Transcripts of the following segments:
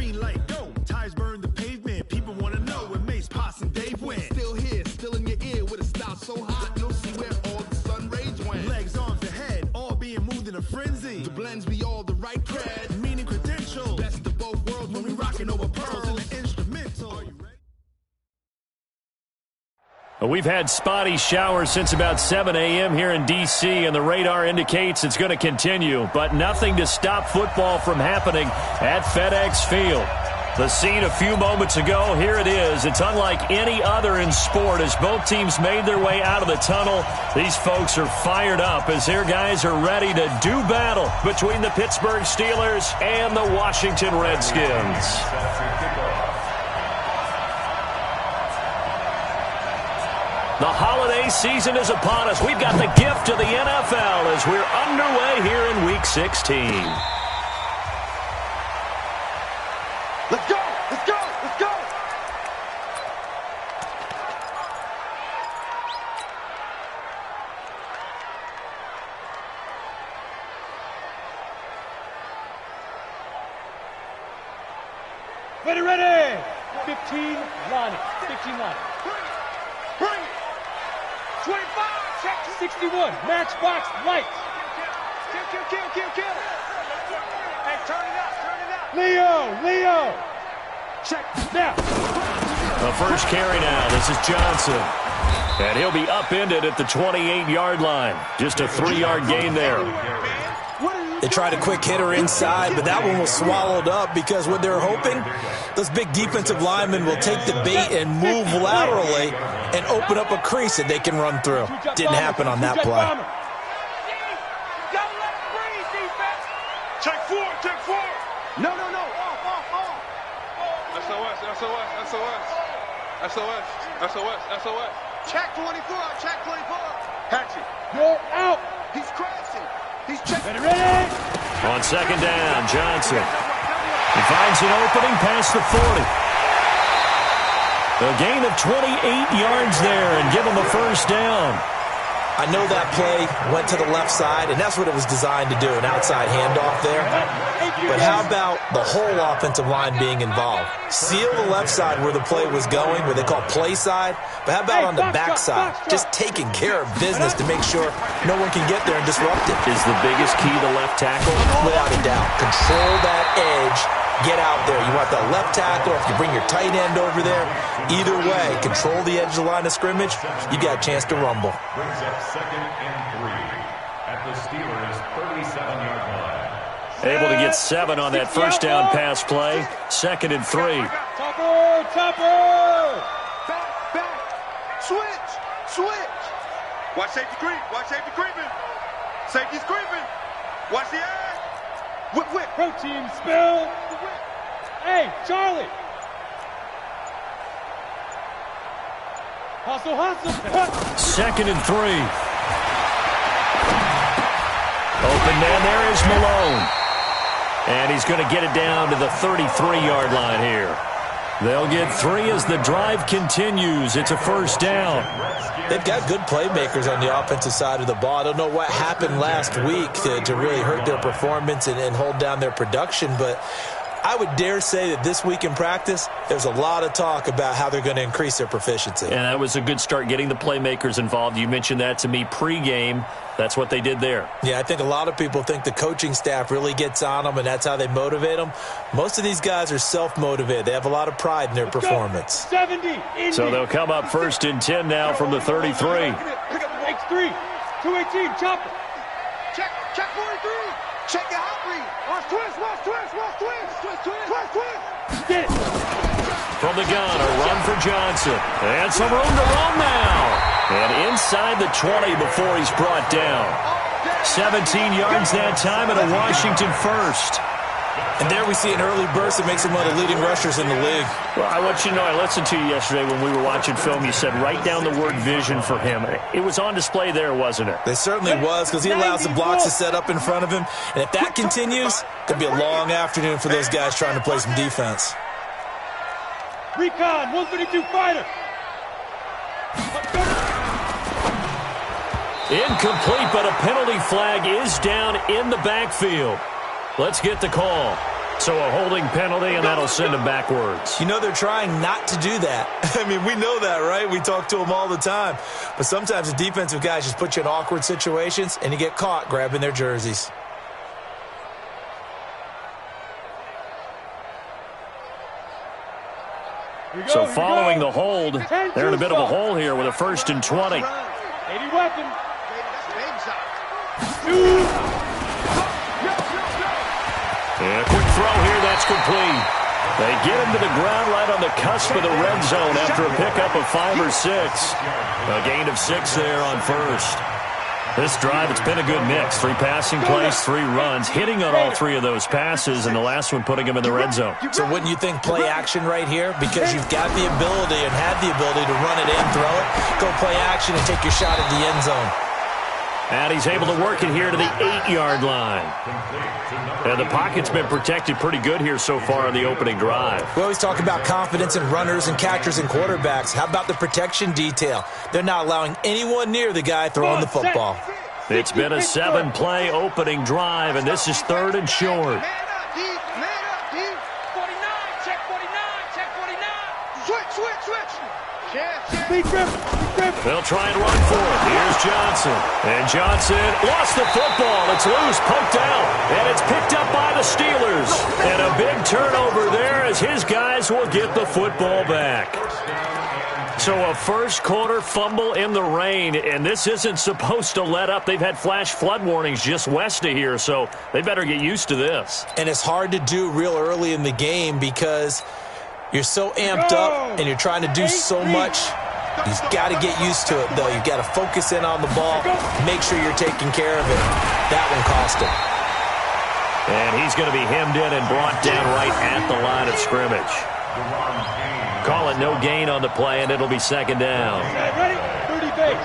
green light, go. Tires burn the pavement. People want to know when Mace, Potts, and Dave went. Still here, still in your ear with a style so hot, you'll see where all the sun rays went. Legs, arms, the head, all being moved in a frenzy. The blends be all the right cred, meaning credentials. Best of both worlds when we rocking over pearls in the instrumental. Are you ready? We've had spotty showers since about 7 a.m. here in D.C., and the radar indicates it's going to continue, but nothing to stop football from happening at FedEx Field. The scene a few moments ago, here it is. It's unlike any other in sport as both teams made their way out of the tunnel. These folks are fired up as their guys are ready to do battle between the Pittsburgh Steelers and the Washington Redskins. The holiday season is upon us. We've got the gift of the NFL as we're underway here in Week 16. Let's go! Let's go! Let's go! Ready, ready! 15 line. 15 line. Bring it! 25! Check! 61, matchbox lights. Kill! Hey, turn it up! Leo! Check! Now! The first carry now. This is Johnson. And he'll be upended at the 28-yard line. Just a 3-yard gain there. They tried a quick hitter inside, but that one was swallowed up because what they're hoping, those big defensive linemen will take the bait and move laterally and open up a crease that they can run through. Didn't happen on that play. Check four! No! Off! SOS! Check 24! Hatchie! You're out! He's crashing! He's checking! Ready! On second down, Johnson. He finds an opening past the 40. A gain of 28 yards there and give him a first down. I know that play went to the left side, and that's what it was designed to do, an outside handoff there. But how about the whole offensive line being involved? Seal the left side where the play was going, where they call play side. But how about on the back side? Just taking care of business to make sure no one can get there and disrupt it. Is the biggest key the left tackle? Without a doubt. Control that edge. Get out there. You want that left tackle, or if you bring your tight end over there, either way, control the edge of the line of scrimmage, you got a chance to rumble. Brings up 2nd and 3 at the Steelers' 37-yard line. Able to get 7 on that first down pass play. 2nd and 3. Topper! Back! Switch! Watch safety creeping! Safety's creeping! Watch the eye! Whip! Protein spill! Hey, Charlie! Hustle! 2nd and 3. Open man there is Malone. And he's going to get it down to the 33-yard line here. They'll get 3 as the drive continues. It's a first down. They've got good playmakers on the offensive side of the ball. I don't know what happened last week to really hurt their performance and hold down their production, but I would dare say that this week in practice, there's a lot of talk about how they're going to increase their proficiency. And that was a good start, getting the playmakers involved. You mentioned that to me pregame. That's what they did there. Yeah, I think a lot of people think the coaching staff really gets on them, and that's how they motivate them. Most of these guys are self-motivated. They have a lot of pride in their performance. 70. So they'll come up 1st and 10 now from the 33. X3. 218. Chopper. Check 43! Check your hot read! Watch twist! Get it. From the gun, a run for Johnson. And some room to run now. And inside the 20 before he's brought down. 17 yards that time and a Washington first. And there we see an early burst that makes him one of the leading rushers in the league. Well, I want you to know, I listened to you yesterday when we were watching film. You said write down the word vision for him. It was on display there, wasn't it? It certainly was, because he allows the blocks to set up in front of him. And if that continues, it could be a long afternoon for those guys trying to play some defense. Recon, 132 fighter. Incomplete, but a penalty flag is down in the backfield. Let's get the call. So a holding penalty, and that'll send him backwards. You know, they're trying not to do that. I mean, we know that, right? We talk to them all the time. But sometimes the defensive guys just put you in awkward situations, and you get caught grabbing their jerseys. So following the hold, they're in a bit of a hole here with a 1st and 20. 80 weapon. And a quick throw here, that's complete. They get him to the ground right on the cusp of the red zone after a pickup of 5 or 6. A gain of 6 there on first. This drive, it's been a good mix. 3 passing plays, 3 runs, hitting on all 3 of those passes, and the last one putting him in the red zone. So wouldn't you think play action right here? Because you've got the ability and had the ability to run it in, throw it, go play action, and take your shot at the end zone. And he's able to work it here to the 8-yard line. And the pocket's been protected pretty good here so far on the opening drive. We always talk about confidence in runners and catchers and quarterbacks. How about the protection detail? They're not allowing anyone near the guy throwing the football. It's been a 7-play opening drive, and this is 3rd and short. They'll try and run for it. Here's Johnson. And Johnson lost the football. It's loose, poked out, and it's picked up by the Steelers. And a big turnover there as his guys will get the football back. So a first-quarter fumble in the rain, and this isn't supposed to let up. They've had flash flood warnings just west of here, so they better get used to this. And it's hard to do real early in the game because you're so amped up and you're trying to do so much. You've got to get used to it, though. You've got to focus in on the ball, make sure you're taking care of it. That one cost him. And he's going to be hemmed in and brought down right at the line of scrimmage. Call it no gain on the play, and it'll be 2nd down. Ready? 30 base.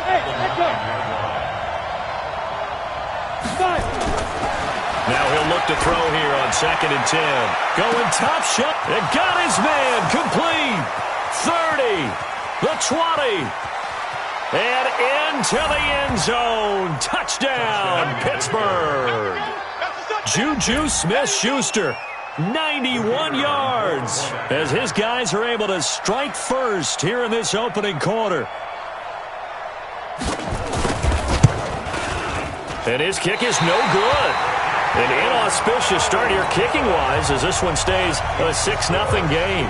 Hey, let's go. 5. Now he'll look to throw here on 2nd and 10. Going top shot. And got his man. Complete. 30. The 20. And into the end zone. Touchdown, Pittsburgh. Juju Smith-Schuster. 91 yards as his guys are able to strike first here in this opening quarter. And his kick is no good. An inauspicious start here kicking-wise as this one stays a 6-0 game.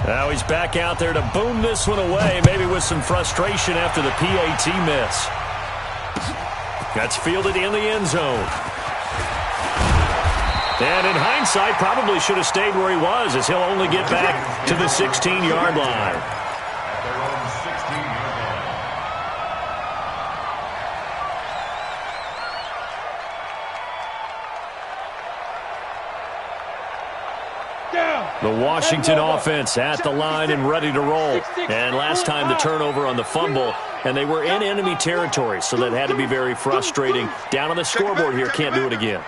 Now he's back out there to boom this one away, maybe with some frustration after the PAT miss. That's fielded in the end zone. And in hindsight, probably should have stayed where he was, as he'll only get back to the 16-yard line. The Washington offense at the line and ready to roll. And last time the turnover on the fumble, and they were in enemy territory, so that had to be very frustrating. Down on the scoreboard here, can't do it again.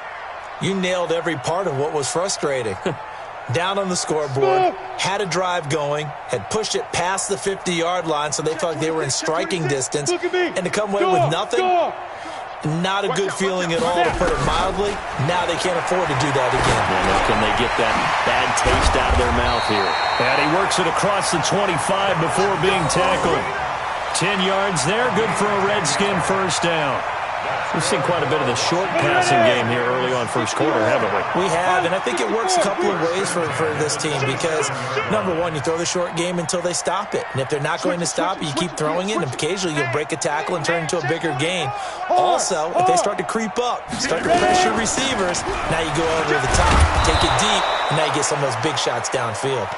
You nailed every part of what was frustrating. Down on the scoreboard, had a drive going, had pushed it past the 50-yard line, so they felt like they were in striking distance, and to come away with nothing, not a good feeling at all, to put it mildly. Now they can't afford to do that again. And can they get that bad taste out of their mouth here? And he works it across the 25 before being tackled. 10 yards there, good for a Redskin first down. We've seen quite a bit of the short passing game here early on first quarter, haven't we? We have, and I think it works a couple of ways for this team because, number one, you throw the short game until they stop it. And if they're not going to stop it, you keep throwing it, and occasionally you'll break a tackle and turn into a bigger gain. Also, if they start to creep up, start to pressure receivers, now you go over the top, take it deep, and now you get some of those big shots downfield.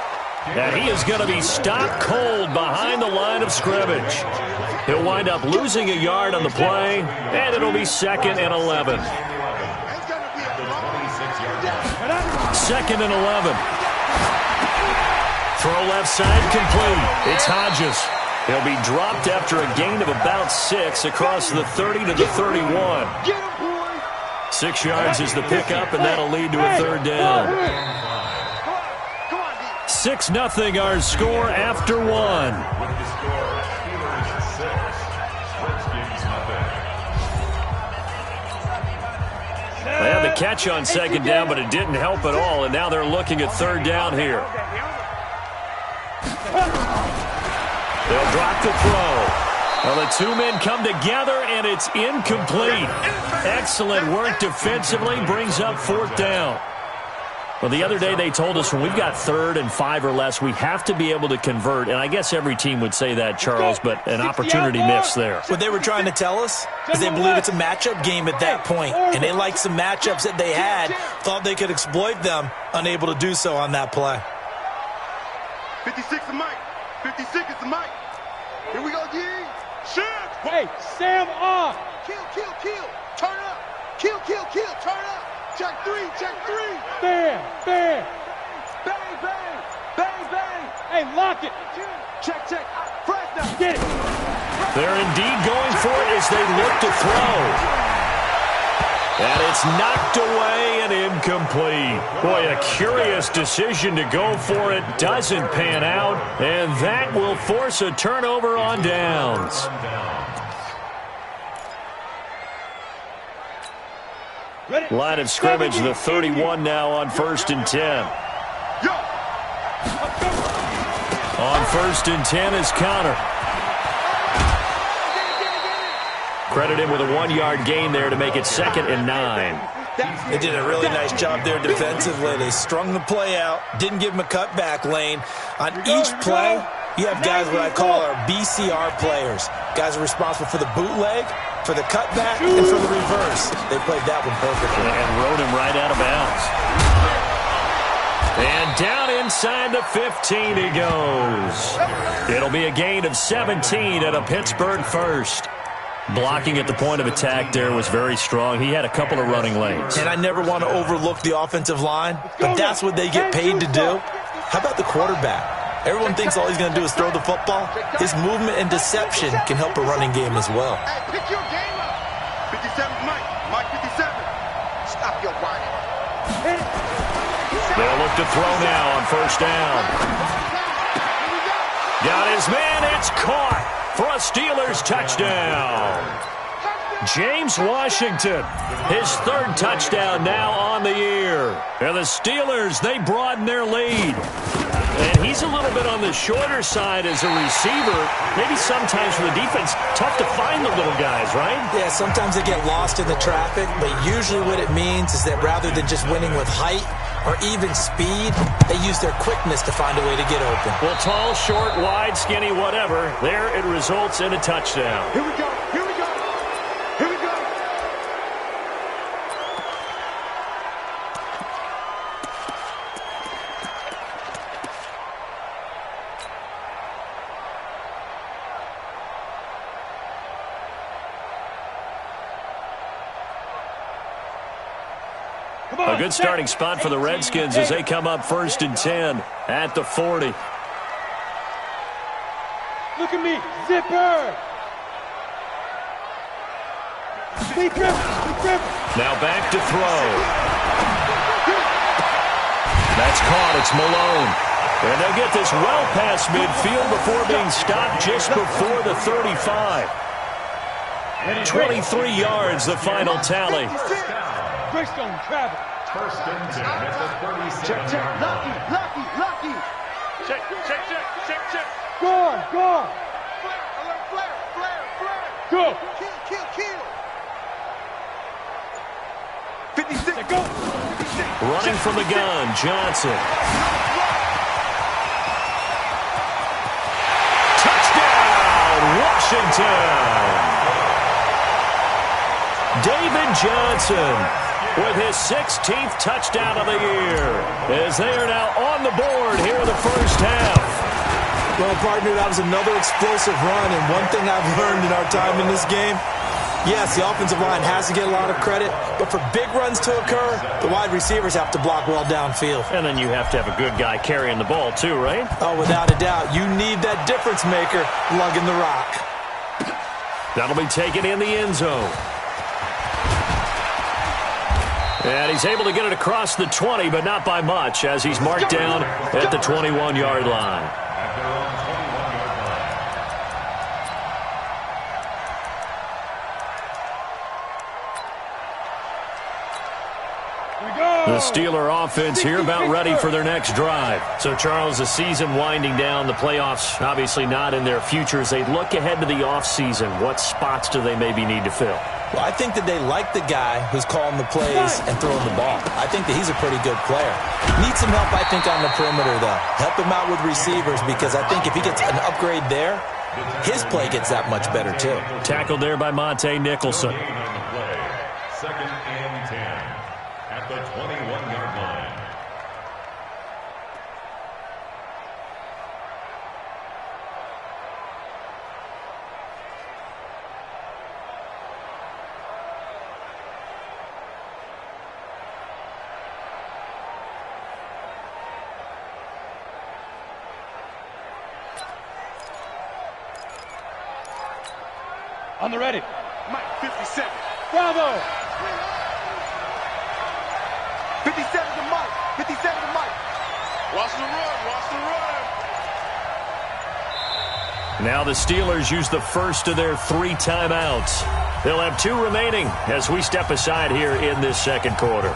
And he is going to be stopped cold behind the line of scrimmage. He'll wind up losing a yard on the play, and it'll be 2nd and 11. 2nd and 11. Throw left side complete. It's Hodges. He'll be dropped after a gain of about 6 across the 30 to the 31. 6 yards is the pickup, and that'll lead to a 3rd down. 6-0 our score after one. With the score, Steelers 6, Redskins nothing. They had the catch on second down, but it didn't help at all, and now they're looking at third down here. They'll drop the throw. Well, the two men come together, and it's incomplete. Excellent work defensively, brings up fourth down. Well, the other day they told us when we've got 3rd and 5 or less, we have to be able to convert. And I guess every team would say that, Charles, but an opportunity missed there. What they were trying to tell us is they believe it's a matchup game at that point, and they liked some matchups that they had, thought they could exploit them, unable to do so on that play. 56 is Mike. 56 is Mike. Here we go, G. Shoot. Hey, Sam on. Kill, kill, kill. Turn up. Kill, kill, kill. Turn up. Check 3, check 3. Bam, bam. Bang, bang. Bang, bang. Hey, lock it. Check, check. Fresh now. Get it. They're indeed going for it as they look to throw. And it's knocked away and incomplete. Boy, a curious decision to go for it. Doesn't pan out. And that will force a turnover on downs. Line of scrimmage, the 31 now on 1st and 10. On 1st and 10 is Connor. Credit him with a 1-yard gain there to make it 2nd and 9. They did a really nice job there defensively. They strung the play out, didn't give him a cutback lane. On each play, you have guys what I call our BCR players. Guys are responsible for the bootleg, for the cutback, and for the reverse. They played that one perfectly. And rode him right out of bounds. And down inside the 15 he goes. It'll be a gain of 17 at a Pittsburgh first. Blocking at the point of attack there was very strong. He had a couple of running lanes. And I never want to overlook the offensive line, but that's what they get paid to do. How about the quarterback? Everyone thinks all he's going to do is throw the football. His movement and deception can help a running game as well. Hey, pick your game up. 57 Mike. Mike 57. Stop your whining. They'll look to throw now on 1st down. Got his man. It's caught for a Steelers touchdown. James Washington, his 3rd touchdown now on the year. And the Steelers, they broaden their lead. And he's a little bit on the shorter side as a receiver. Maybe sometimes for the defense, tough to find the little guys, right? Yeah, sometimes they get lost in the traffic, but usually what it means is that rather than just winning with height or even speed, they use their quickness to find a way to get open. Well, tall, short, wide, skinny, whatever, there it results in a touchdown. Here we go. Here we go. Here we go. A good starting spot for the Redskins as they come up 1st and 10 at the 40. Look at me. Zipper. Now back to throw. That's caught. It's Malone. And they'll get this well past midfield before being stopped just before the 35. 23 yards, the final tally. Greystone travel. 1st and 10 at the 37-yard line. Lucky. Check. Guard. Flare. Go. Kill. 56. Go. Running from the gun, Johnson. Touchdown, Washington. David Johnson with his 16th touchdown of the year as they are now on the board here in the 1st half. Well, partner, that was another explosive run, and one thing I've learned in our time in this game, yes, the offensive line has to get a lot of credit, but for big runs to occur, the wide receivers have to block well downfield. And then you have to have a good guy carrying the ball too, right? Oh, without a doubt. You need that difference maker lugging the rock. That'll be taken in the end zone. And he's able to get it across the 20, but not by much, as he's marked down at the 21-yard line. At their own 21-yard line. The Steeler offense here about ready for their next drive. So, Charles, the season winding down, the playoffs obviously not in their future. As they look ahead to the offseason, what spots do they maybe need to fill? Well, I think that they like the guy who's calling the plays and throwing the ball. I think that he's a pretty good player. Needs some help, I think, on the perimeter, though. Help him out with receivers, because I think if he gets an upgrade there, his play gets that much better, too. Tackled there by Monte Nicholson. Second and 10 at the 21-yard line. On the ready. Mike, 57. Bravo. 57 to Mike. 57 to Mike. Watch the run. Watch the run. Now the Steelers use the first of their 3 timeouts. They'll have 2 remaining as we step aside here in this second quarter.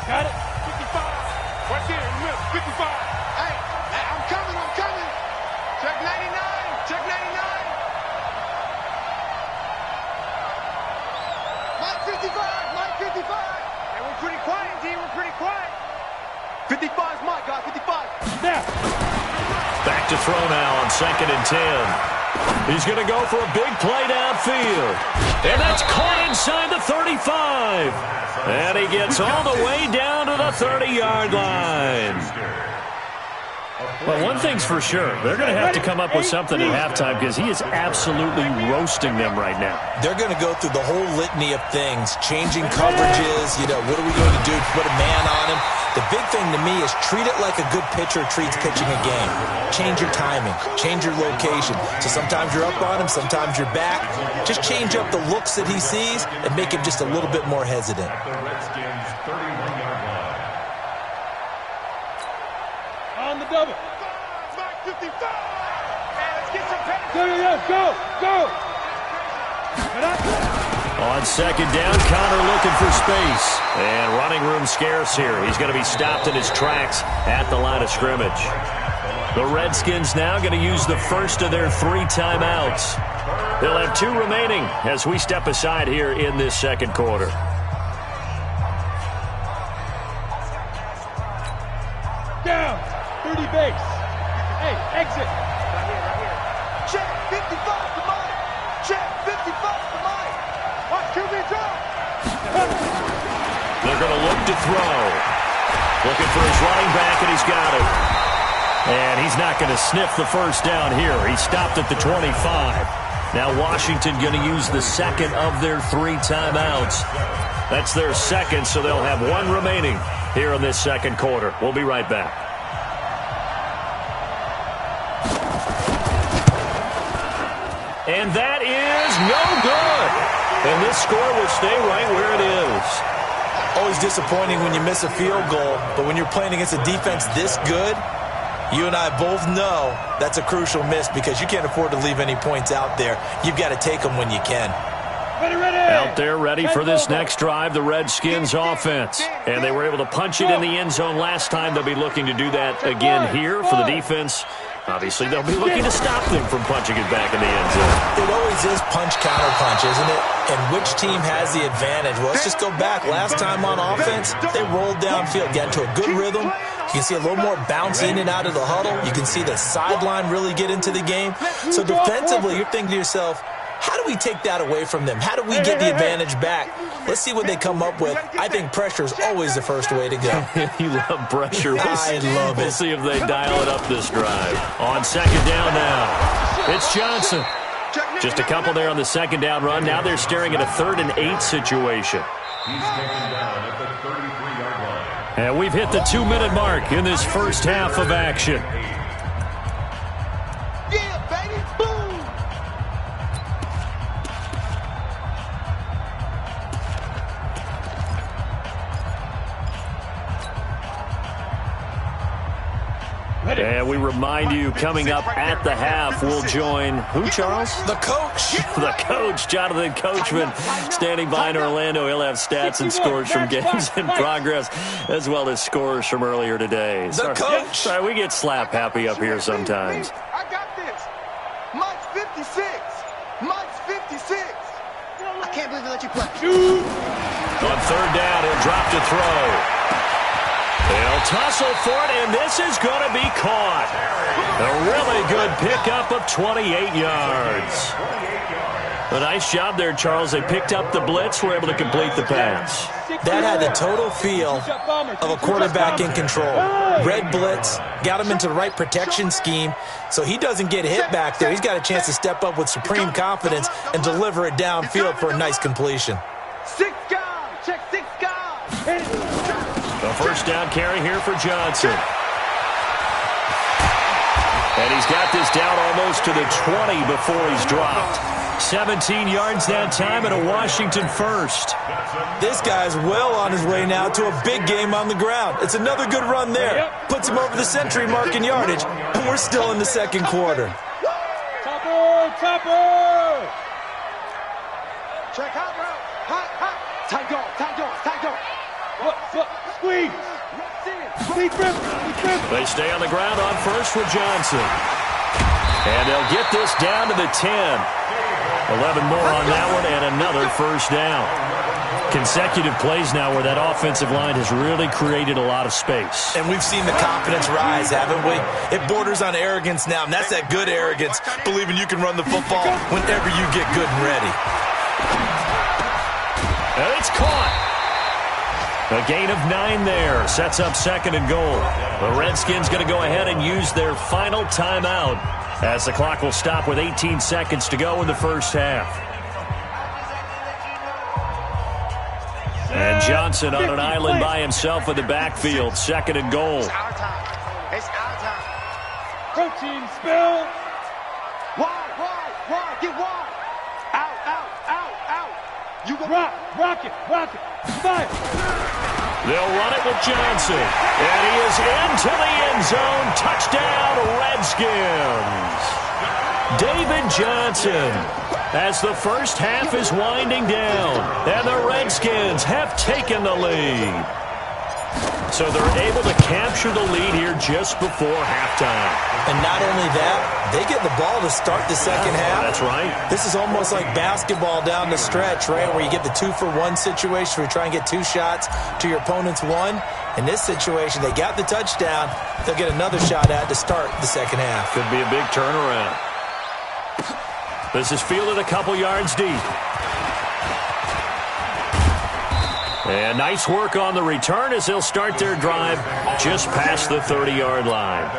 Got it. 55. Right there in the middle. 55. Hey, I'm coming. I'm coming. Check 99. Check 99. Mike 55. Mike 55. Hey, we're pretty quiet, D. We're pretty quiet. 55's Mike, guys. 55. Now. Back to throw now on 2nd and 10. He's going to go for a big play downfield. And that's caught inside the 35. And he gets all the way down to the 30-yard line. Well, one thing's for sure. They're going to have to come up with something at halftime, because he is absolutely roasting them right now. They're going to go through the whole litany of things, changing coverages, what are we going to do to put a man on him? The big thing to me is treat it like a good pitcher treats pitching a game. Change your timing, change your location. So sometimes you're up on him, sometimes you're back. Just change up the looks that he sees and make him just a little bit more hesitant. At the Redskins' 31-yard line. On the double. Mike 55. Man, let's get some pace. Go. Get up. On 2nd down, Connor looking for space. And running room scarce here. He's going to be stopped in his tracks at the line of scrimmage. The Redskins now going to use the first of their 3 timeouts. They'll have 2 remaining as we step aside here in this second quarter. Down. 30 base. Hey, exit. Right here. Check 55 to Mike. Check 55 to Mike. Watch QB drop. They're going to look to throw. Looking for his running back, and he's got it. And he's not going to sniff the first down here. He stopped at the 25. Now Washington going to use the second of their 3 timeouts. That's their second, so they'll have 1 remaining here in this second quarter. We'll be right back. And that is no good. And this score will stay right where it is. Always disappointing when you miss a field goal, but when you're playing against a defense this good, you and I both know that's a crucial miss, because you can't afford to leave any points out there. You've got to take them when you can. Ready. Out there ready for this next drive, the Redskins offense. And they were able to punch it in the end zone last time. They'll be looking to do that again here for the defense. Obviously, they'll be looking to stop them from punching it back in the end zone. It always is punch-counter-punch, isn't it? And which team has the advantage? Well, let's just go back. Last time on offense, they rolled downfield, got into a good rhythm. You can see a little more bounce in and out of the huddle. You can see the sideline really get into the game. So defensively, you're thinking to yourself, how do we take that away from them? How do we get the advantage back? Let's see what they come up with. I think pressure is always the first way to go. You love pressure. I love it. We'll see if they dial it up this drive. On 2nd down now, it's Johnson. Just a couple there on the 2nd down run. Now they're staring at a 3rd and 8 situation. He's taken down at the 33-yard line. And we've hit the 2-minute mark in this first half of action. And we remind you, coming up at the half, we'll join who, Charles? The coach. The coach, Jonathan Coachman, standing by in Orlando. He'll have stats and scores from games in progress, as well as scores from earlier today. The coach. Sorry, we get slap happy up here sometimes. I got this. Mike's 56. Mike's 56. I can't believe they let you play. On third down, he'll drop to throw. They'll tussle for it, and this is going to be caught. A really good pickup of 28 yards. A nice job there, Charles. They picked up the blitz, were able to complete the pass. That had the total feel of a quarterback in control. Red blitz, got him into the right protection scheme, so he doesn't get hit back there. He's got a chance to step up with supreme confidence and deliver it downfield for a nice completion. 6 guys. Check 6 guys. A first down carry here for Johnson. And he's got this down almost to the 20 before he's dropped. 17 yards that time and a Washington first. This guy's well on his way now to a big game on the ground. It's another good run there. Puts him over the century mark in yardage, and we're still in the second quarter. Topper! Check hot route. Hot. Tight go. What? Squeeze. They stay on the ground on first with Johnson. And they'll get this down to the 10. 11 more on that one and another first down. Consecutive plays now where that offensive line has really created a lot of space. And we've seen the confidence rise, haven't we? It borders on arrogance now, and that's that good arrogance, believing you can run the football whenever you get good and ready. And it's caught. A gain of 9 there. Sets up second and goal. The Redskins going to go ahead and use their final timeout as the clock will stop with 18 seconds to go in the first half. And Johnson on an island by himself in the backfield. Second and goal. It's our time. Protein spill. Wide. Get wide. Out. You go. Rock it. Fire. They'll run it with Johnson. And he is into the end zone. Touchdown, Redskins. David Johnson, as the first half is winding down. And the Redskins have taken the lead. So they're able to capture the lead here just before halftime. And not only that, they get the ball to start the second half. That's right. This is almost like basketball down the stretch, right, where you get the 2-for-1 situation where you try and get 2 shots to your opponent's 1. In this situation, they got the touchdown. They'll get another shot at to start the second half. Could be a big turnaround. This is fielded a couple yards deep. And nice work on the return as they'll start their drive just past the 30-yard line.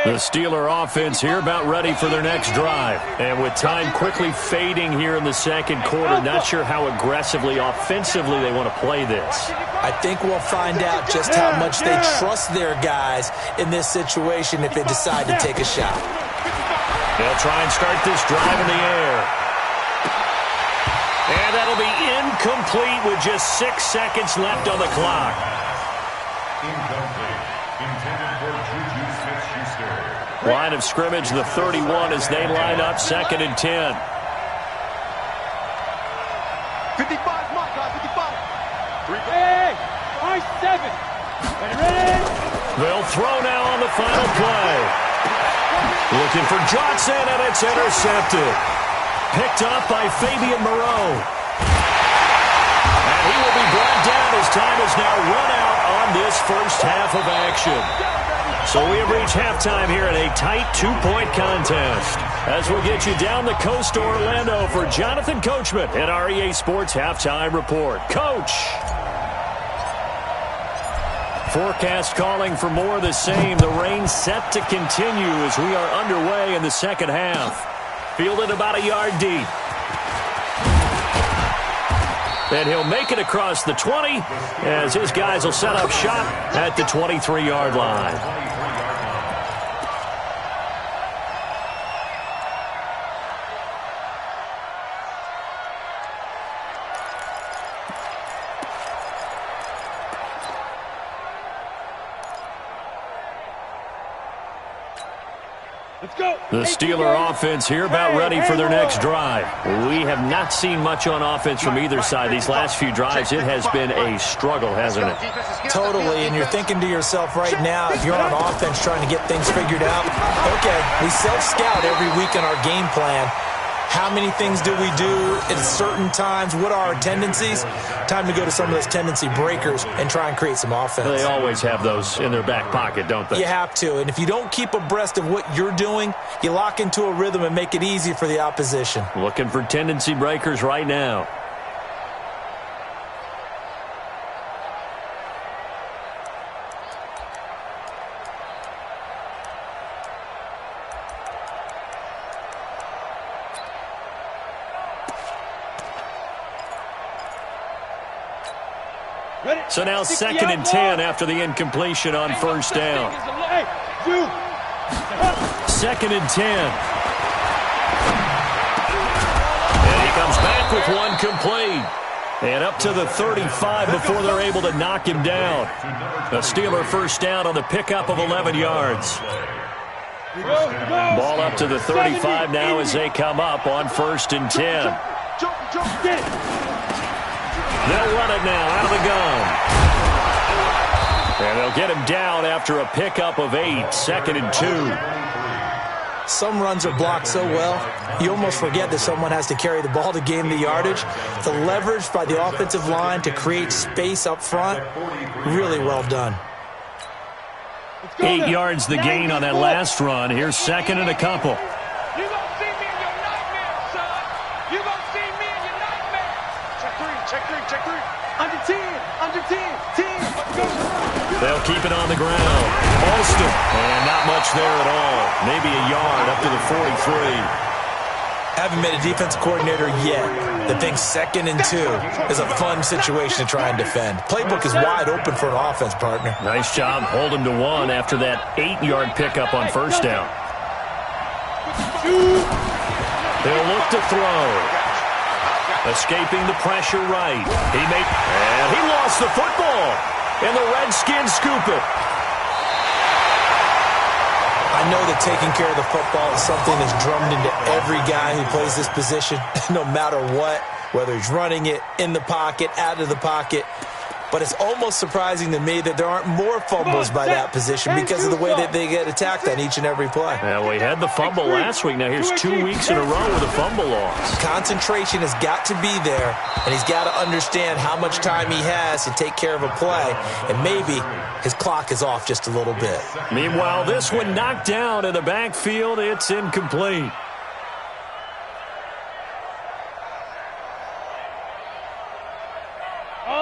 The Steeler offense here about ready for their next drive. And with time quickly fading here in the second quarter, not sure how aggressively, offensively they want to play this. I think we'll find out just how much they trust their guys in this situation if they decide to take a shot. They'll try and start this drive in the air. And that'll be incomplete with just 6 seconds left on the clock. Incomplete. Intended for Juju Smith-Schuster. Line of scrimmage, the 31 as they line up second and 10. 55, Mike, 55. Hey, I-7. Ready? They'll throw now on the final play. Looking for Johnson, and it's intercepted. Picked up by Fabian Moreau. And he will be brought down as time is now run out on this first half of action. So we have reached halftime here in a tight 2-point contest. As we'll get you down the coast to Orlando for Jonathan Coachman at our EA Sports Halftime Report. Coach! Forecast calling for more of the same. The rain set to continue as we are underway in the second half. Fielded about a yard deep. And he'll make it across the 20 as his guys will set up shop at the 23-yard line. The Steeler offense here about ready for their next drive. We have not seen much on offense from either side. These last few drives, it has been a struggle, hasn't it? Totally, and you're thinking to yourself right now, if you're on offense trying to get things figured out, okay, we self-scout every week in our game plan. How many things do we do at certain times? What are our tendencies? Time to go to some of those tendency breakers and try and create some offense. They always have those in their back pocket, don't they? You have to, and if you don't keep abreast of what you're doing, you lock into a rhythm and make it easy for the opposition. Looking for tendency breakers right now. So now 2nd and 10 after the incompletion on first down. 2nd and 10. And he comes back with one complete. And up to the 35 before they're able to knock him down. A Steeler first down on the pickup of 11 yards. Ball up to the 35 now as they come up on 1st and 10. They'll run it now out of the gun. And they'll get him down after a pickup of 8, 2nd and 2. Some runs are blocked so well, you almost forget that someone has to carry the ball to gain the yardage. The leverage by the offensive line to create space up front, really well done. 8 yards the gain on that last run. Here's 2nd and a couple. You gonna see me in your nightmares, son. You gonna see me in your nightmares. Check three. Under 10, 10. Let's go. They'll keep it on the ground. Alston, and not much there at all. Maybe a yard up to the 43. Haven't been a defense coordinator yet that thinks 2nd and 2 is a fun situation to try and defend. Playbook is wide open for an offense, partner. Nice job holding to 1 after that 8-yard pickup on first down. They'll look to throw. Escaping the pressure right. And he lost the football. And the Redskins scoop it. I know that taking care of the football is something that's drummed into every guy who plays this position, no matter what, whether he's running it, in the pocket, out of the pocket. But it's almost surprising to me that there aren't more fumbles by that position because of the way that they get attacked on each and every play. Yeah, we had the fumble last week. Now here's 2 weeks in a row with a fumble loss. Concentration has got to be there, and he's got to understand how much time he has to take care of a play, and maybe his clock is off just a little bit. Meanwhile, this one knocked down in the backfield. It's incomplete.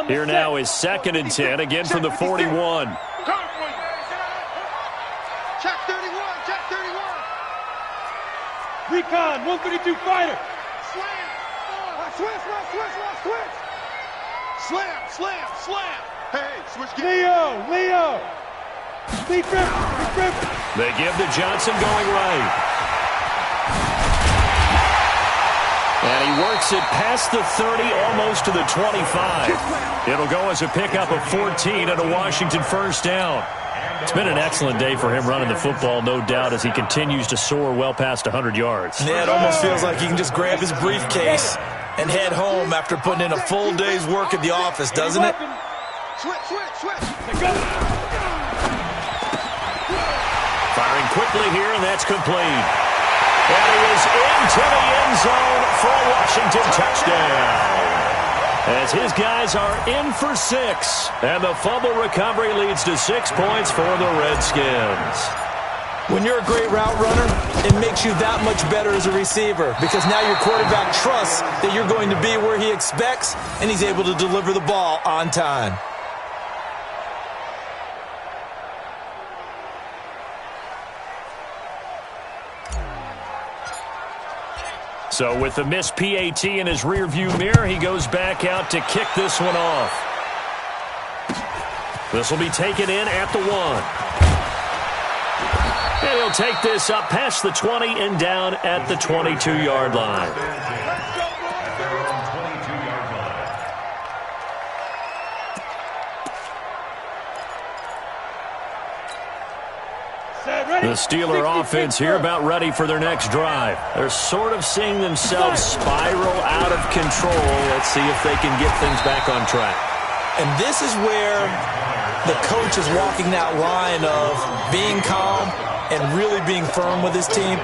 Here now is 2nd and 10, again from the 41. Check 31. Recon, 132 fighter. Slam. Hey, switch gears. Leo. Speed grip. They give to Johnson going right. And he works it past the 30, almost to the 25. It'll go as a pickup of 14 and a Washington first down. It's been an excellent day for him running the football, no doubt, as he continues to soar well past 100 yards. Yeah, it almost feels like he can just grab his briefcase and head home after putting in a full day's work at the office, doesn't it? Switch. Firing quickly here, and that's complete. And he is into the end zone for a Washington touchdown. As his guys are in for 6. And the fumble recovery leads to 6 points for the Redskins. When you're a great route runner, it makes you that much better as a receiver because now your quarterback trusts that you're going to be where he expects and he's able to deliver the ball on time. So with the missed PAT in his rearview mirror, he goes back out to kick this one off. This will be taken in at the 1. And he'll take this up past the 20 and down at the 22-yard line. The Steeler offense here about ready for their next drive. They're sort of seeing themselves spiral out of control. Let's see if they can get things back on track. And this is where the coach is walking that line of being calm and really being firm with his team.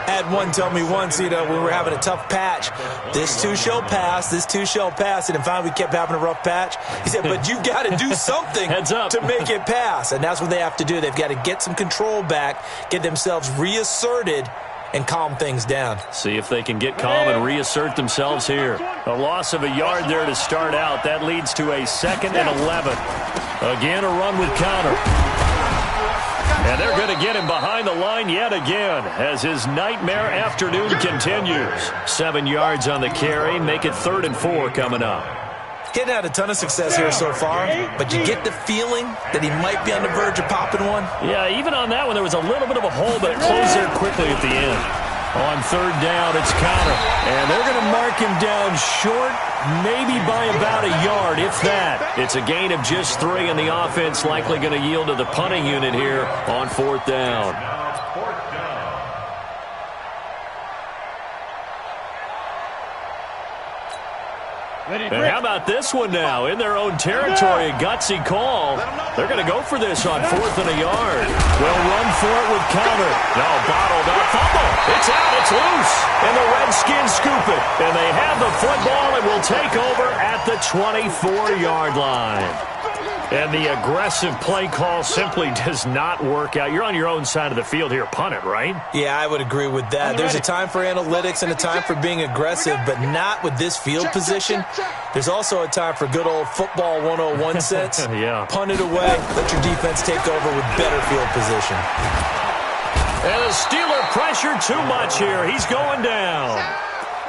I had one tell me once, we were having a tough patch. This too shall pass, this too shall pass. And finally we kept having a rough patch. He said, but you've got to do something to make it pass. And that's what they have to do. They've got to get some control back, get themselves reasserted, and calm things down. See if they can get calm and reassert themselves here. A loss of a yard there to start out. That leads to a 2nd and 11. Again, a run with Connor. And they're going to get him behind the line yet again as his nightmare afternoon continues. 7 yards on the carry. Make it 3rd and 4 coming up. Getting had a ton of success here so far, but you get the feeling that he might be on the verge of popping one. Yeah, even on that one, there was a little bit of a hole, but it closed there quickly at the end. On 3rd down, it's Connor. And they're going to mark him down short, maybe by about a yard, if that. It's a gain of just 3, and the offense likely going to yield to the punting unit here on 4th down. And how about this one now? In their own territory, a gutsy call. They're going to go for this on 4th and a yard. Well, run for it with Connor. No, bottled up. Fumble. It's out. It's loose. And the Redskins scoop it. And they have the football and will take over at the 24-yard line. And the aggressive play call simply does not work out. You're on your own side of the field here. Punt it, right? Yeah, I would agree with that. There's a time for analytics and a time for being aggressive, but not with this field position. There's also a time for good old football 101 sense. Yeah. Punt it away. Let your defense take over with better field position. And the Steeler pressure too much here. He's going down.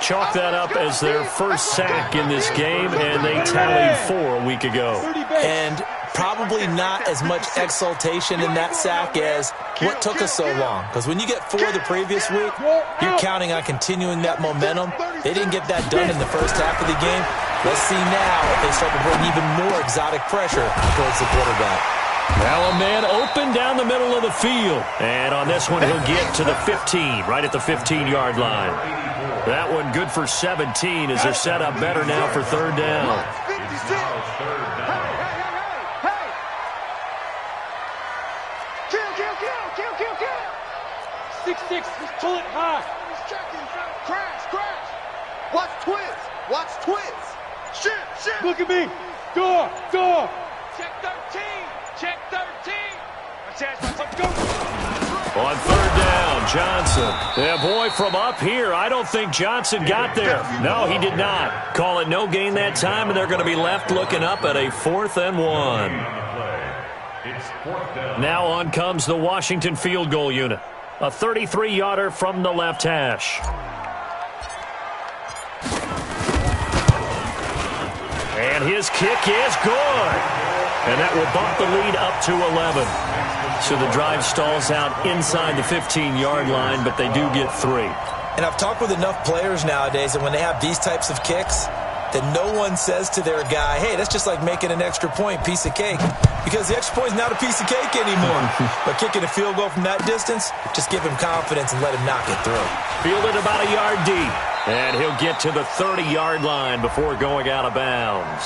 Chalk that up as their first sack in this game, and they tallied 4 a week ago. And probably not as much exultation in that sack as what took us so long. Because when you get 4 the previous week, you're counting on continuing that momentum. They didn't get that done in the first half of the game. Let's see now if they start to bring even more exotic pressure towards the quarterback. Now a man open down the middle of the field. And on this one, he'll get to the 15, right at the 15-yard line. That one good for 17 as they're set up better now for 3rd down. 6-6, pull it high. Crash. Watch twist. Shit. Look at me. Door. Check 13. Let's go. On 3rd down, Johnson. Yeah, boy, from up here, I don't think Johnson got there. No, he did not. Call it no gain that time, and they're going to be left looking up at a 4th and 1. Now on comes the Washington field goal unit. A 33-yarder from the left hash. And his kick is good. And that will bump the lead up to 11. So the drive stalls out inside the 15-yard line, but they do get 3. And I've talked with enough players nowadays that when they have these types of kicks, that no one says to their guy, hey, that's just like making an extra point, piece of cake. Because the extra point is not a piece of cake anymore. But kicking a field goal from that distance, just give him confidence and let him knock it through. Fielded about a yard deep. And he'll get to the 30-yard line before going out of bounds.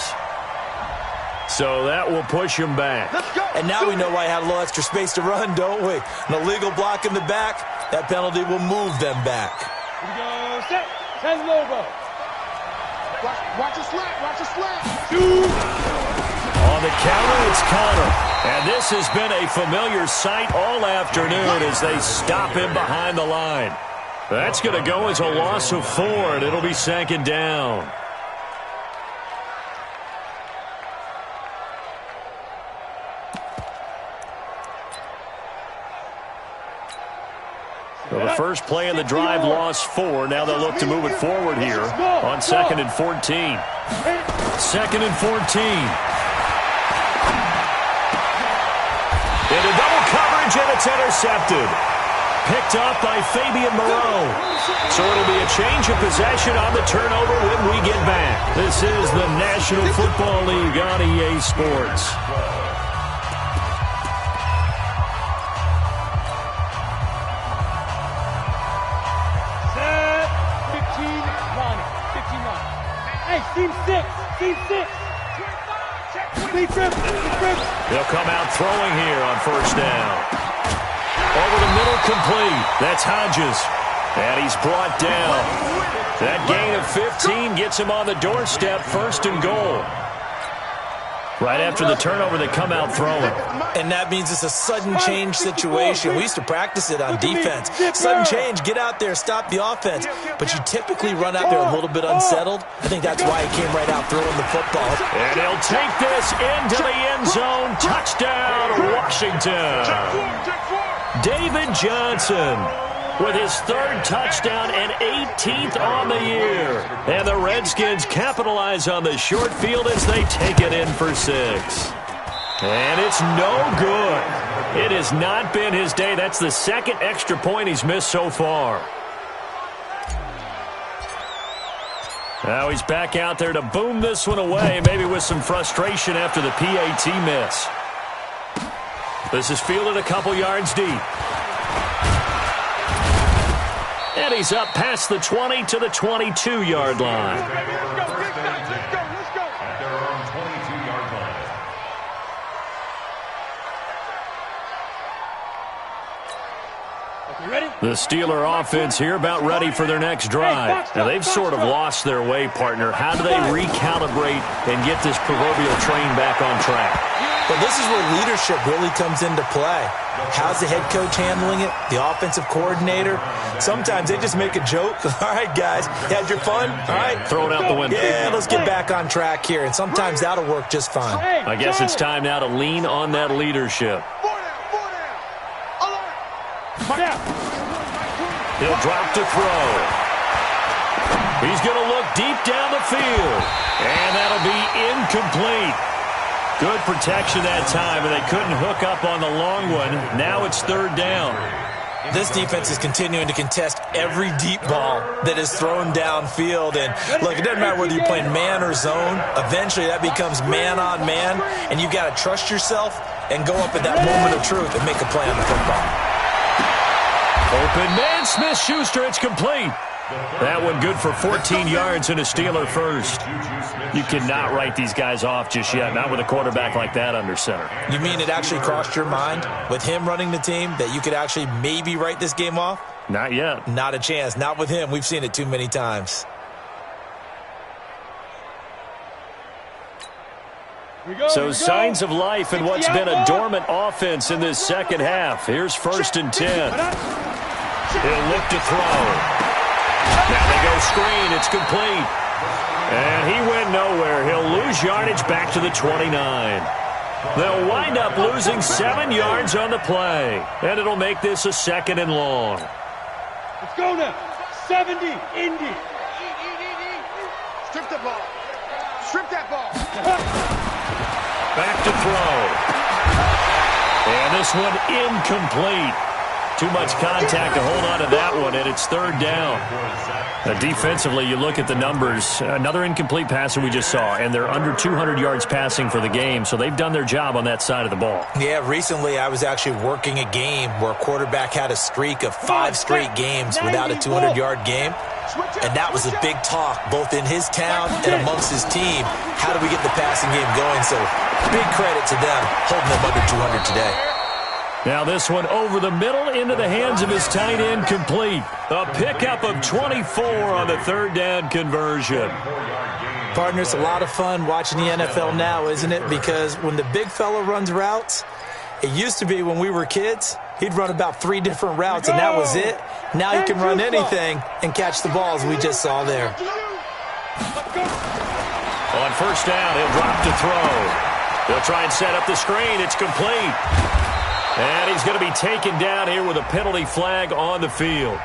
So that will push him back. And now we know why he had a little extra space to run, don't we? An illegal block in the back, that penalty will move them back. Here we go, set, 10 logo. Watch your slap. On the counter, it's Connor. And this has been a familiar sight all afternoon as they stop him behind the line. That's going to go as a loss of 4, and it'll be 2nd down. So the first play of the drive lost 4. Now they'll look to move it forward here on 2nd and 14. 2nd and 14. Into double coverage, and it's intercepted. Picked up by Fabian Moreau. So it'll be a change of possession on the turnover when we get back. This is the National Football League on EA Sports. Hey, team 6. Team 6. They'll come out throwing here on first down. Over the middle, complete. That's Hodges. And he's brought down. That gain of 15 gets him on the doorstep, first and goal. Right after the turnover, they come out throwing. And that means it's a sudden change situation. We used to practice it on defense. Sudden change, get out there, stop the offense. But you typically run out there a little bit unsettled. I think that's why he came right out throwing the football. And he'll take this into the end zone. Touchdown, Washington. David Johnson with his third touchdown and 18th on the year. And the Redskins capitalize on the short field as they take it in for 6. And it's no good. It has not been his day. That's the second extra point he's missed so far. Now he's back out there to boom this one away, maybe with some frustration after the PAT miss. This is fielded a couple yards deep. And he's up past the 20 to the 22-yard line. Let's go. At their own 22-yard line. The Steeler offense here about ready for their next drive. Now, they've sort of lost their way, partner. How do they recalibrate and get this proverbial train back on track? But this is where leadership really comes into play. How's the head coach handling it? The offensive coordinator? Sometimes they just make a joke. All right, guys, you had your fun? All right. Throw it out the window. Yeah, let's get back on track here. And sometimes that'll work just fine. I guess it's time now to lean on that leadership. He'll drop to throw. He's going to look deep down the field. And that'll be incomplete. Good protection that time, and they couldn't hook up on the long one. Now it's third down. This defense is continuing to contest every deep ball that is thrown downfield. And, look, it doesn't matter whether you're playing man or zone. Eventually that becomes man on man, and you got to trust yourself and go up at that moment of truth and make a play on the football. Open man, Smith-Schuster, it's complete. That one good for 14 yards and a Steeler first. You cannot write these guys off just yet, not with a quarterback like that under center. You mean it actually crossed your mind with him running the team that you could actually maybe write this game off? Not yet. Not a chance. Not with him. We've seen it too many times. So signs of life in what's been a dormant offense in this second half. Here's first and 10. He'll look to throw. Now they go screen. It's complete. And he went nowhere. He'll lose yardage back to the 29. They'll wind up losing 7 yards on the play. And it'll make this a second and long. Let's go now. 70, Indy. Strip the ball. Strip that ball. Back to throw. And this one incomplete. Too much contact to hold on to that one, and it's third down. Defensively, you look at the numbers. Another incomplete passer we just saw, and they're under 200 yards passing for the game, so they've done their job on that side of the ball. Yeah, recently I was actually working a game where a quarterback had a streak of 5 straight games without a 200-yard game, and that was a big talk, both in his town and amongst his team. How do we get the passing game going? So big credit to them holding them under 200 today. Now this one over the middle into the hands of his tight end, complete. A pickup of 24 on the third down conversion. Partner, it's a lot of fun watching the NFL now, isn't it? Because when the big fella runs routes, it used to be when we were kids, he'd run about 3 different routes, and that was it. Now he can run anything and catch the balls we just saw there. On first down, he'll drop to throw. He'll try and set up the screen. It's complete. And he's going to be taken down here with a penalty flag on the field.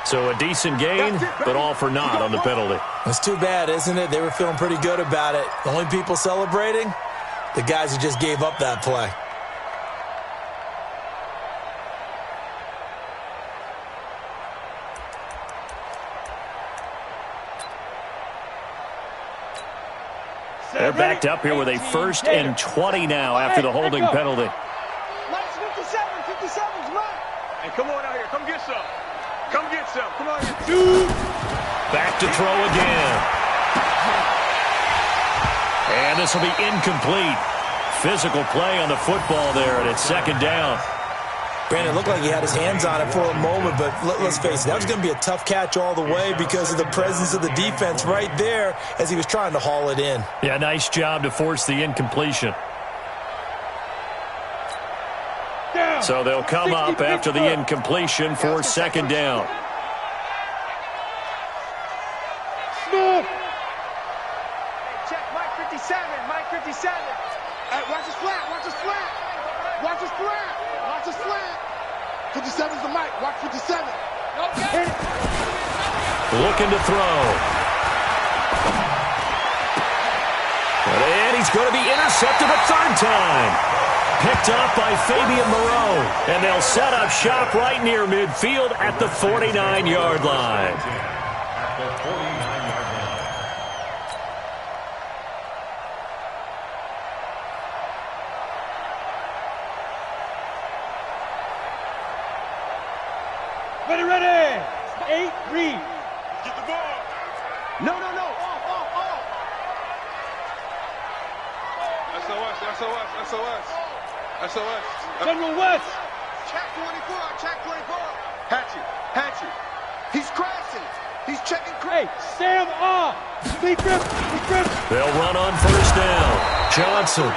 So a decent gain, but all for naught on the penalty. It's too bad, isn't it? They were feeling pretty good about it. The only people celebrating, the guys who just gave up that play. They're backed up here with a 1st and 20 now after the holding penalty. 57's right. Hey, come on out here. Come get some. Come get some. Come on here. Back to throw again. And this will be incomplete. Physical play on the football there, and it's second down. Brandon, it looked like he had his hands on it for a moment, but let's face it, that was going to be a tough catch all the way because of the presence of the defense right there as he was trying to haul it in. Yeah, nice job to force the incompletion. So they'll come up after the incompletion for second down. Check Mike 57, Mike 57. Hey, watch his flat, watch his flat. Watch his flat, watch his flat. 57's the mic, watch 57. Looking to throw. And he's going to be intercepted a third time. Picked up by Fabian Moreau. And they'll set up shop right near midfield at the 49-yard line. At the 49-yard line. Ready. 8, read. Get the ball. No. Off. SOS. General West. Check 24. Hatchet. He's crashing. He's checking Hey, Sam off. Deep grip. They'll run on first down. Johnson.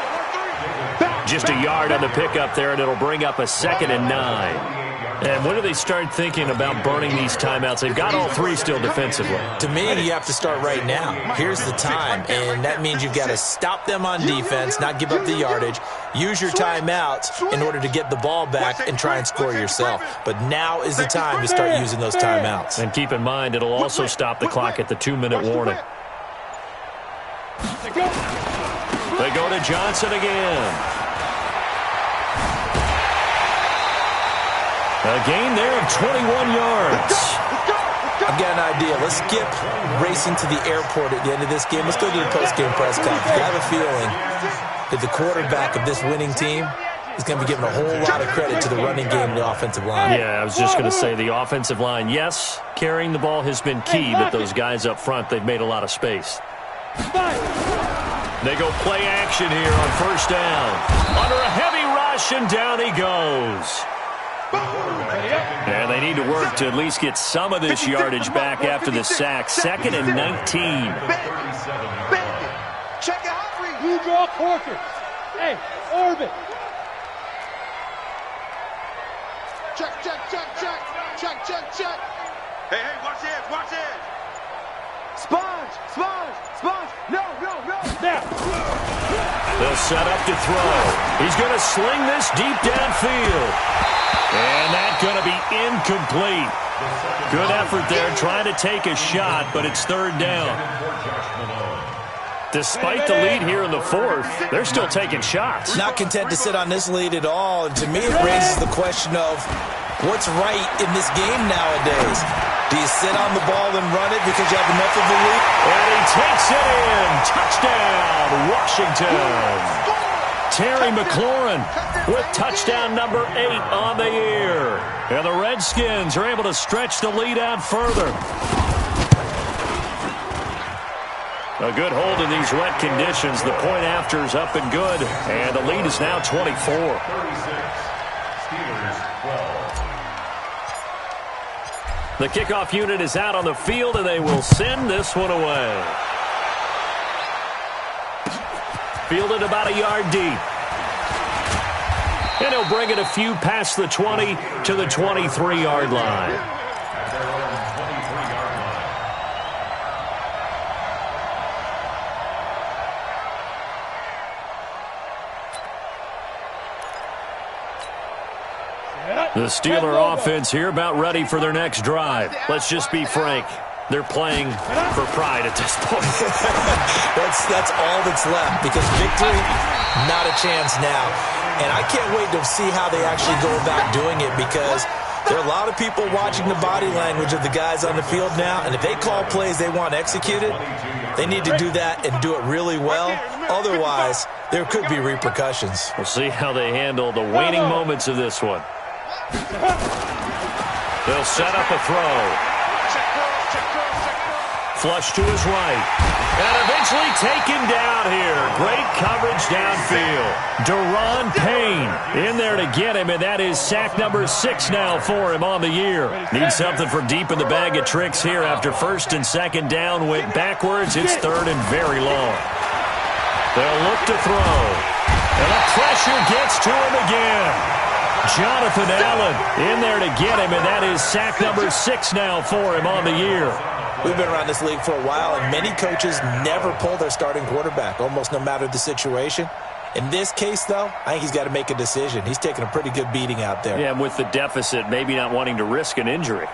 Just a yard on the pickup there, and it'll bring up a 2nd and 9. And when do they start thinking about burning these timeouts? They've got all three still defensively. To me, you have to start right now. Here's the time, and that means you've got to stop them on defense, not give up the yardage, use your timeouts in order to get the ball back and try and score yourself. But now is the time to start using those timeouts. And keep in mind, it'll also stop the clock at the 2-minute warning. They go to Johnson again. A gain there of 21 yards. I've got an idea. Let's skip racing to the airport at the end of this game. Let's go to the post-game press conference. I have a feeling that the quarterback of this winning team is going to be given a whole lot of credit to the running game and the offensive line. Yeah, I was just going to say the offensive line, yes, carrying the ball has been key, but those guys up front, they've made a lot of space. They go play action here on first down. Under a heavy rush, and down he goes. And they need to work to at least get some of this yardage back after the sack. 2nd and 19. Check it out, You draw quarters. Hey, orbit. Check. Hey, watch it. Sponge. No. Now. They'll set up to throw. He's going to sling this deep downfield. And that's going to be incomplete. Good effort there trying to take a shot, but it's third down. Despite the lead here in the fourth, they're still taking shots. Not content to sit on this lead at all. And to me, it raises the question of what's right in this game nowadays. Do you sit on the ball and run it because you have enough of a lead? And he takes it in. Touchdown, Washington. Terry McLaurin with touchdown number 8 on the year. And the Redskins are able to stretch the lead out further. A good hold in these wet conditions. The point after is up and good. And the lead is now 24. 36. Steelers 12. The kickoff unit is out on the field, and they will send this one away. Fielded about a yard deep. And he'll bring it a few past the 20 to the 23-yard line. At their own 23-yard line. The Steeler offense here about ready for their next drive. Let's just be frank. They're playing for pride at this point. That's all that's left because victory, not a chance now. And I can't wait to see how they actually go about doing it because there are a lot of people watching the body language of the guys on the field now. And if they call plays they want executed, they need to do that and do it really well. Otherwise, there could be repercussions. We'll see how they handle the waning moments of this one. They'll set up a throw. Flush to his right. And eventually taken down here. Great coverage downfield. Deron Payne in there to get him, and that is sack number 6 now for him on the year. Needs something from deep in the bag of tricks here after first and second down went backwards. It's third and very long. They'll look to throw. And the pressure gets to him again. Jonathan Allen in there to get him, and that is sack number 6 now for him on the year. We've been around this league for a while, and many coaches never pull their starting quarterback, almost no matter the situation. In this case, though, I think he's got to make a decision. He's taking a pretty good beating out there. Yeah, and with the deficit, maybe not wanting to risk an injury.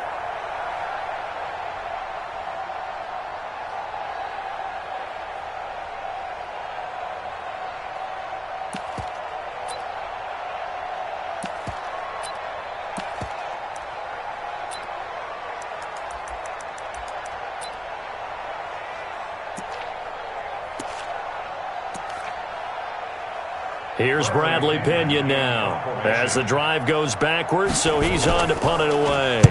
Here's Bradley Pinion now as the drive goes backwards, so he's on to punt it away.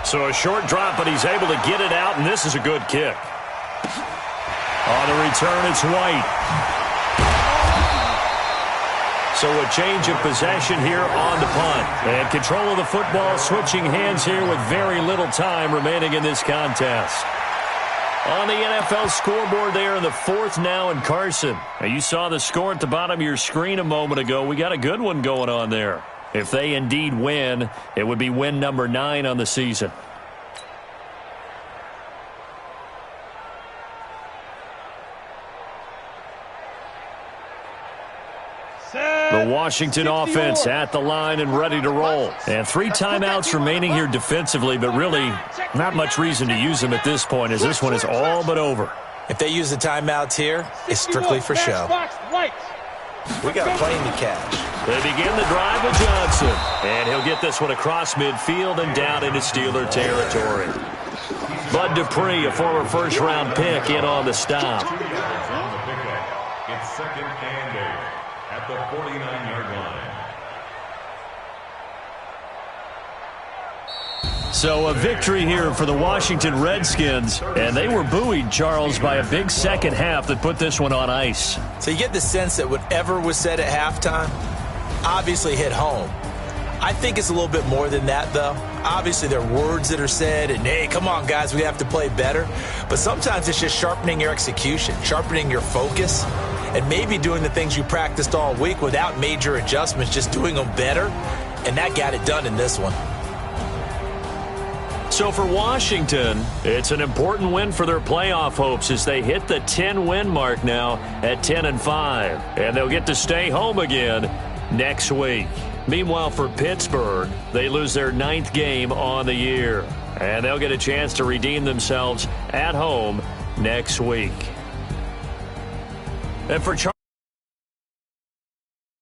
So a short drop, but he's able to get it out, and this is a good kick. On the return, it's White. So a change of possession here on the punt. And control of the football switching hands here with very little time remaining in this contest. On the NFL scoreboard there in the 4th now in Carson. Now you saw the score at the bottom of your screen a moment ago. We got a good one going on there. If they indeed win, it would be win number 9 on the season. The Washington offense at the line and ready to roll. And 3 timeouts remaining here defensively, but really not much reason to use them at this point as this one is all but over. If they use the timeouts here, it's strictly for show. We got a plane to catch. They begin the drive with Johnson. And he'll get this one across midfield and down into Steeler territory. Bud Dupree, a former first-round pick, in on the stop. It's 2nd and 8 at the 49-yard line. So a victory here for the Washington Redskins, and they were buoyed, Charles, by a big second half that put this one on ice. So you get the sense that whatever was said at halftime obviously hit home. I think it's a little bit more than that, though. Obviously, there are words that are said, and, hey, come on, guys, we have to play better. But sometimes it's just sharpening your execution, sharpening your focus, and maybe doing the things you practiced all week without major adjustments, just doing them better. And that got it done in this one. So for Washington, it's an important win for their playoff hopes as they hit the 10-win mark now at 10-5. And they'll get to stay home again next week. Meanwhile, for Pittsburgh, they lose their 9th game on the year. And they'll get a chance to redeem themselves at home next week. And for Charles